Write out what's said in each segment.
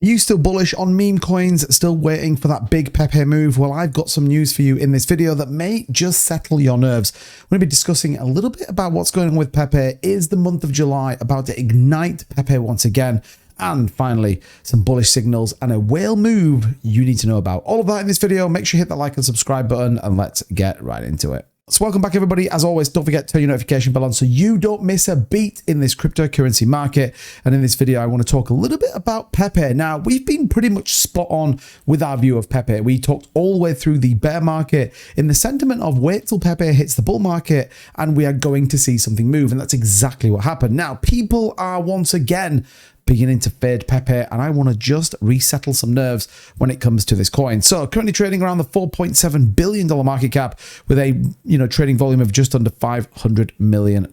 Are you still bullish on meme coins, still waiting for that big Pepe move? Well, I've got some news for you in this video that may just settle your nerves. We're going to be discussing a little bit about what's going on with Pepe. Is the month of July about to ignite Pepe once again? And finally, some bullish signals and a whale move you need to know about. All of that in this video. Make sure you hit that like and subscribe button and let's get right into it. So welcome back, everybody. As always, don't forget to turn your notification bell on so you don't miss a beat in this cryptocurrency market. And in this video, I want to talk a little bit about Pepe. Now, we've been pretty much spot on with our view of Pepe. We talked all the way through the bear market in the sentiment of wait till Pepe hits the bull market and we are going to see something move. And that's exactly what happened. Now, people are once again beginning to fade Pepe, and I want to just resettle some nerves when it comes to this coin. So currently trading around the $4.7 billion market cap with a trading volume of just under $500 million.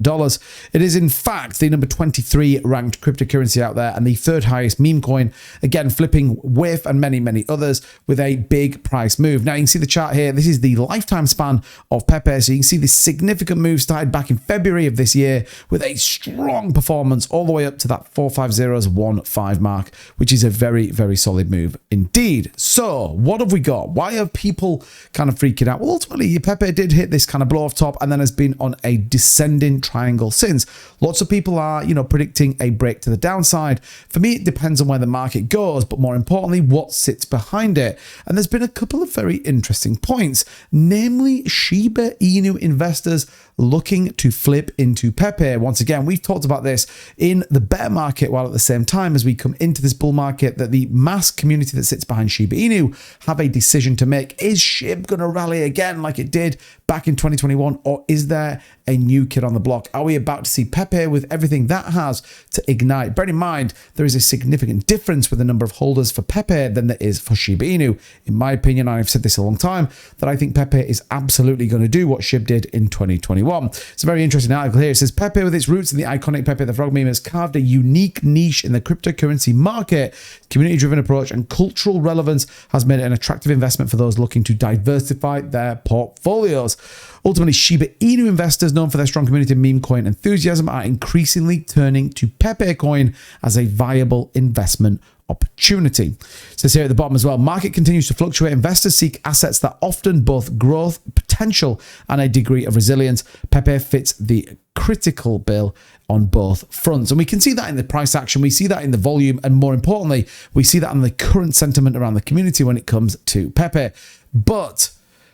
It is in fact the number 23 ranked cryptocurrency out there and the third highest meme coin, again flipping WIF and many others with a big price move. Now you can see the chart here. This is the lifetime span of Pepe, so you can see this significant move started back in February of this year with a strong performance all the way up to that 450's 1.5 mark, which is a very solid move indeed. So what have we got? Why are people kind of freaking out? Well, ultimately Pepe did hit this kind of blow off top and then has been on a descending triangle since. Lots of people are predicting a break to the downside. For me, it depends on where the market goes, but more importantly, what sits behind it. And there's been a couple of very interesting points, namely Shiba Inu investors looking to flip into Pepe. Once again, we've talked about this in the bear market, while at the same time as we come into this bull market, that the mass community that sits behind Shiba Inu have a decision to make. Is SHIB going to rally again like it did back in 2021, or is there a new kid on the block? Are we about to see Pepe with everything that has to ignite? Bear in mind, there is a significant difference with the number of holders for Pepe than there is for Shiba Inu. In my opinion, I've said this a long time, that I think Pepe is absolutely going to do what SHIB did in 2021. It's a very interesting article here. It says Pepe, with its roots in the iconic Pepe the Frog meme, has carved a unique niche in the cryptocurrency market. Community-driven approach and cultural relevance has made it an attractive investment for those looking to diversify their portfolios. Ultimately, Shiba Inu investors, known for their strong community meme coin enthusiasm, are increasingly turning to Pepe coin as a viable investment opportunity. It says here at the bottom as well, market continues to fluctuate. Investors seek assets that often both growth potential and a degree of resilience. Pepe fits the critical bill on both fronts. And we can see that in the price action, we see that in the volume, and more importantly, we see that in the current sentiment around the community when it comes to Pepe. But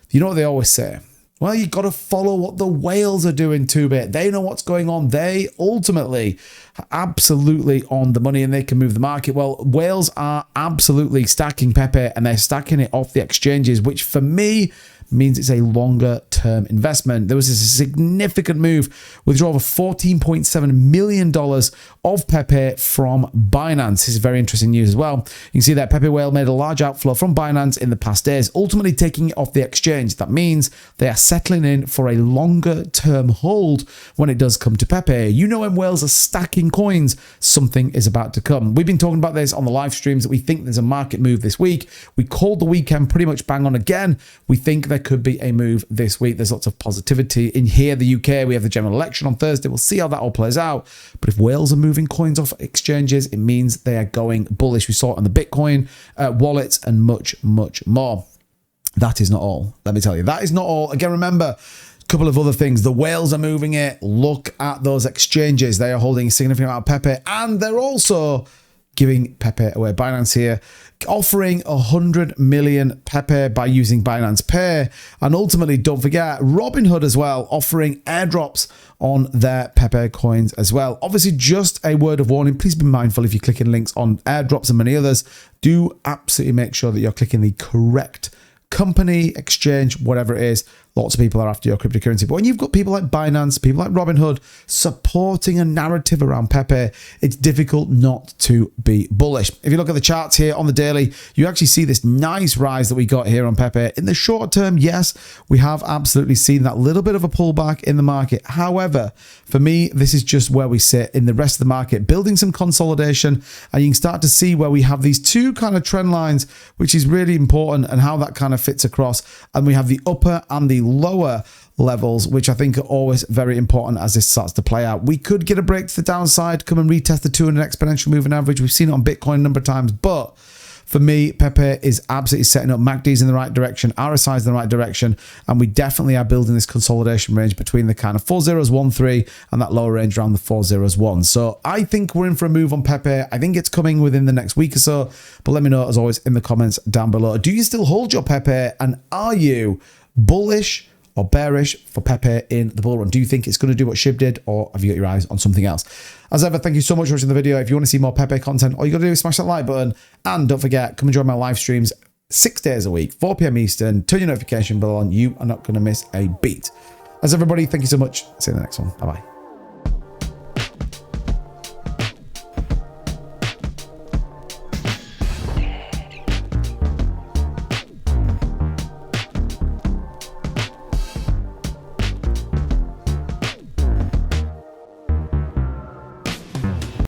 you know what they always say? Well, you got to follow what the whales are doing too, bit. They know what's going on. They ultimately are absolutely on the money and they can move the market. Well, whales are absolutely stacking Pepe and they're stacking it off the exchanges, which for me means it's a longer term investment. There was a significant move, withdrawal of $14.7 million of Pepe from Binance. This is very interesting news as well. You can see that Pepe Whale made a large outflow from Binance in the past days, ultimately taking it off the exchange. That means they are settling in for a longer term hold when it does come to Pepe. You know, when whales are stacking coins, something is about to come. We've been talking about this on the live streams that we think there's a market move this week. We called the weekend pretty much bang on again. We think there could be a move this week. There's lots of positivity in here. The UK, we have the general election on Thursday. We'll see how that all plays out. But if whales are moving coins off exchanges, it means they are going bullish. We saw it on the Bitcoin wallets and much more. That is not all. Let me tell you, that is not all. Again, remember, a couple of other things. The whales are moving it. Look at those exchanges. They are holding a significant amount of Pepe, and they're also giving Pepe away. Binance here offering 100 million Pepe by using Binance Pay. And ultimately, don't forget, Robinhood as well, offering airdrops on their Pepe coins as well. Obviously, just a word of warning, please be mindful if you're clicking links on airdrops and many others, do absolutely make sure that you're clicking the correct company, exchange, whatever it is. Lots of people are after your cryptocurrency. But when you've got people like Binance, people like Robinhood supporting a narrative around Pepe, it's difficult not to be bullish. If you look at the charts here on the daily, you actually see this nice rise that we got here on Pepe. In the short term, yes, we have absolutely seen that little bit of a pullback in the market. However, for me, this is just where we sit in the rest of the market, building some consolidation, and you can start to see where we have these two kind of trend lines, which is really important, and how that kind of fits across. And we have the upper and the lower levels, which I think are always very important as this starts to play out. We could get a break to the downside, come and retest the 200 exponential moving average. We've seen it on Bitcoin a number of times, but for me, Pepe is absolutely setting up. MACD's in the right direction, RSI's in the right direction, and we definitely are building this consolidation range between the kind of 4013 and that lower range around the 4001. So I think we're in for a move on Pepe. I think it's coming within the next week or so, but let me know as always in the comments down below. Do you still hold your Pepe, and are you bullish or bearish for Pepe in the bull run? Do you think it's going to do what SHIB did, or have you got your eyes on something else? As ever, thank you so much for watching the video. If you want to see more Pepe content, all you got to do is smash that like button, and don't forget, come and join my live streams 6 days a week, 4 p.m. Eastern. Turn your notification bell on. You are not going to miss a beat. As everybody, thank you so much. See you in the next one. Bye-bye.